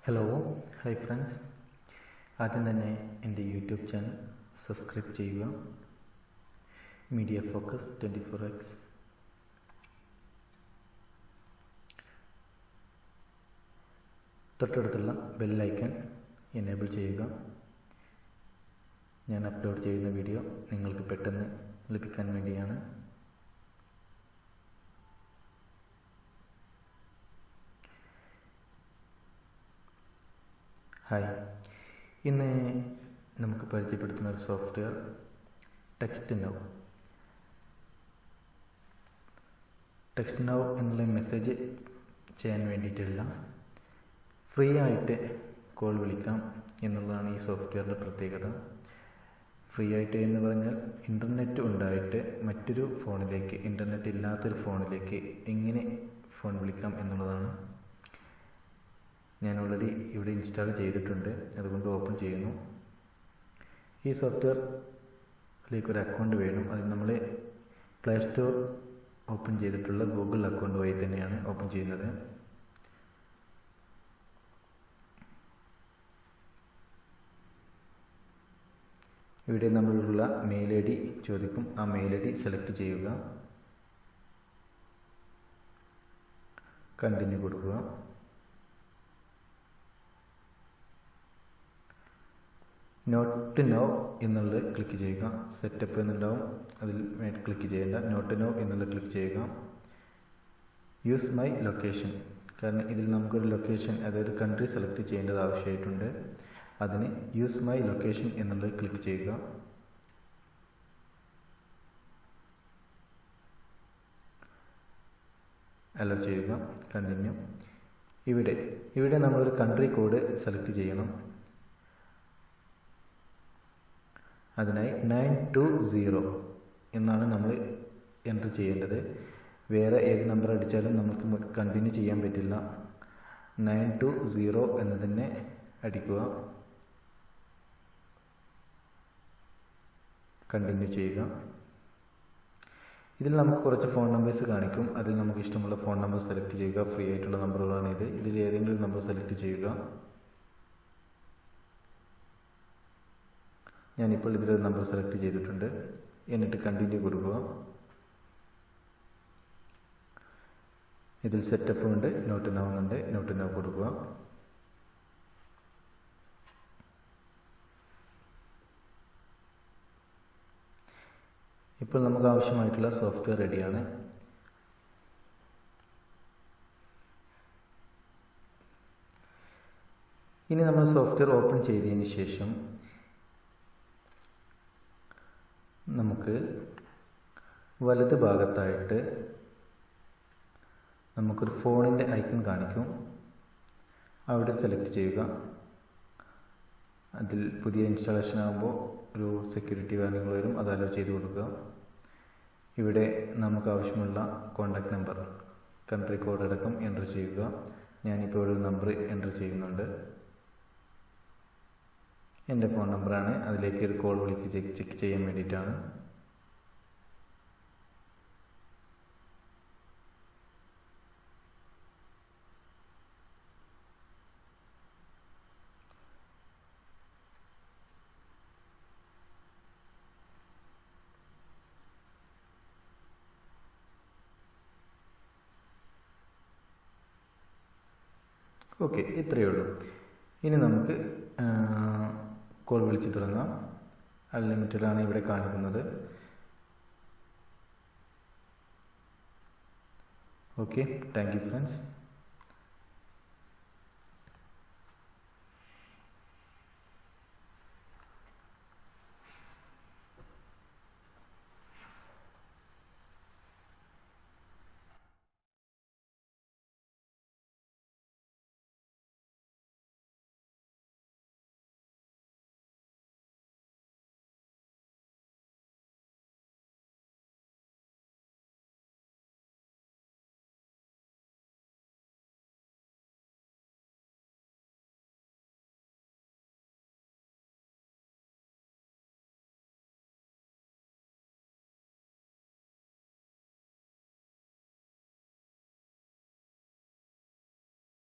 Hello hi friends, ആദ്യം തന്നെ എൻ്റെ യൂട്യൂബ് ചാനൽ സബ്സ്ക്രൈബ് ചെയ്യുക. Media focus 24x. തൊട്ടടുത്തുള്ള ബെൽ ഐക്കൺ എനേബിൾ ചെയ്യുക. ഞാൻ അപ്ലോഡ് ചെയ്യുന്ന വീഡിയോ നിങ്ങൾക്ക് പെട്ടെന്ന് ലഭിക്കാൻ വേണ്ടിയാണ്. ഹായ്, ഇന്ന് നമുക്ക് പരിചയപ്പെടുത്തുന്ന ഒരു software text now. Text now എന്നുള്ള മെസ്സേജ് ചെയ്യാൻ വേണ്ടിയിട്ടല്ല, ഫ്രീ ആയിട്ട് കോൾ വിളിക്കാം എന്നുള്ളതാണ് ഈ സോഫ്റ്റ്വെയറിൻ്റെ പ്രത്യേകത. ഫ്രീ ആയിട്ട് എന്ന് പറഞ്ഞാൽ ഇൻ്റർനെറ്റ് ഉണ്ടായിട്ട് മറ്റൊരു ഫോണിലേക്ക്, ഇൻ്റർനെറ്റ് ഇല്ലാത്തൊരു ഫോണിലേക്ക് എങ്ങനെ ഫോൺ വിളിക്കാം എന്നുള്ളതാണ്. ഞാൻ ഓൾറെഡി ഇവിടെ ഇൻസ്റ്റാൾ ചെയ്തിട്ടുണ്ട്, അതുകൊണ്ട് ഓപ്പൺ ചെയ്യുന്നു. ഈ സോഫ്റ്റ്വെയറിലേക്ക് ഒരു അക്കൗണ്ട് വേണം. അത് നമ്മൾ പ്ലേ സ്റ്റോർ ഓപ്പൺ ചെയ്തിട്ടുള്ള ഗൂഗിൾ അക്കൗണ്ട് വഴി തന്നെയാണ് ഓപ്പൺ ചെയ്യുന്നത്. ഇവിടെ നമ്മളുള്ള മെയിൽ ഐ ഡി ചോദിക്കും. ആ മെയിൽ ഐ ഡി സെലക്ട് ചെയ്യുക, കണ്ടിന്യൂ കൊടുക്കുക. നോട്ട് നോ എന്നുള്ളത് ക്ലിക്ക് ചെയ്യുക. സെറ്റപ്പ് എന്നുണ്ടാവും, അതിൽ ക്ലിക്ക് ചെയ്യേണ്ട. നോട്ട് നോ എന്നുള്ളത് ക്ലിക്ക് ചെയ്യുക. യൂസ് മൈ ലൊക്കേഷൻ, കാരണം ഇതിൽ നമുക്കൊരു ലൊക്കേഷൻ, അതായത് കൺട്രി സെലക്ട് ചെയ്യേണ്ടത് ആവശ്യമായിട്ടുണ്ട്. അതിന് യൂസ് മൈ ലൊക്കേഷൻ എന്നുള്ളത് ക്ലിക്ക് ചെയ്യുക. അലോ ചെയ്യുക, കണ്ടിന്യൂ. ഇവിടെ നമ്മളൊരു കൺട്രി കോഡ് സെലക്ട് ചെയ്യണം. അതിനായി 920 എന്നാണ് നമ്മൾ എൻ്റർ ചെയ്യേണ്ടത്. വേറെ ഏത് നമ്പർ അടിച്ചാലും നമുക്ക് കണ്ടിന്യൂ ചെയ്യാൻ പറ്റില്ല. 920 എന്ന് തന്നെ അടിക്കുക, കണ്ടിന്യൂ ചെയ്യുക. ഇതിൽ നമുക്ക് കുറച്ച് ഫോൺ നമ്പേഴ്സ് കാണിക്കും. അതിൽ നമുക്ക് ഇഷ്ടമുള്ള ഫോൺ നമ്പർ സെലക്ട് ചെയ്യുക. ഫ്രീ ആയിട്ടുള്ള നമ്പറുകളാണിത്. ഇതിൽ ഏതെങ്കിലും നമ്പർ സെലക്ട് ചെയ്യുക. ഞാനിപ്പോൾ ഇതിലൊരു നമ്പർ സെലക്ട് ചെയ്തിട്ടുണ്ട്. എന്നിട്ട് കണ്ടിന്യൂ കൊടുക്കുക. ഇതിൽ സെറ്റപ്പ് ഉണ്ട്, നോട്ട് നൗ ഉണ്ട്. നോട്ട് നൗ കൊടുക്കുക. ഇപ്പോൾ നമുക്ക് ആവശ്യമായിട്ടുള്ള സോഫ്റ്റ്വെയർ റെഡിയാണ്. ഇനി നമ്മൾ സോഫ്റ്റ്വെയർ ഓപ്പൺ ചെയ്തതിന് ശേഷം നമുക്ക് വലത് ഭാഗത്തായിട്ട് നമുക്കൊരു ഫോണിൻ്റെ ഐക്കൺ കാണിക്കും. അവിടെ സെലക്ട് ചെയ്യുക. അതിൽ പുതിയ ഇൻസ്റ്റാളേഷൻ ആകുമ്പോൾ ഒരു സെക്യൂരിറ്റി വാർണിംഗ് വരും, അത് അലോ ചെയ്ത് കൊടുക്കുക. ഇവിടെ നമുക്ക് ആവശ്യമുള്ള കോൺടാക്റ്റ് നമ്പർ, കൺട്രി കോഡ് അടക്കം എൻ്റർ ചെയ്യുക. ഞാനിപ്പോൾ ഒരു നമ്പർ എൻ്റർ ചെയ്യുന്നുണ്ട്. എൻ്റെ ഫോൺ നമ്പറാണ്. അതിലേക്ക് ഒരു കോൾ വിളിക്ക് ചെക്ക് ചെയ്യാൻ വേണ്ടിയിട്ടാണ്. ഓക്കെ, ഇത്രയേ ഉള്ളൂ. ഇനി നമുക്ക് കോൾ വിളിച്ച് തുടങ്ങാം. അൺലിമിറ്റഡ് ആണ് ഇവിടെ കാണിക്കുന്നത്. Okay, thank you friends.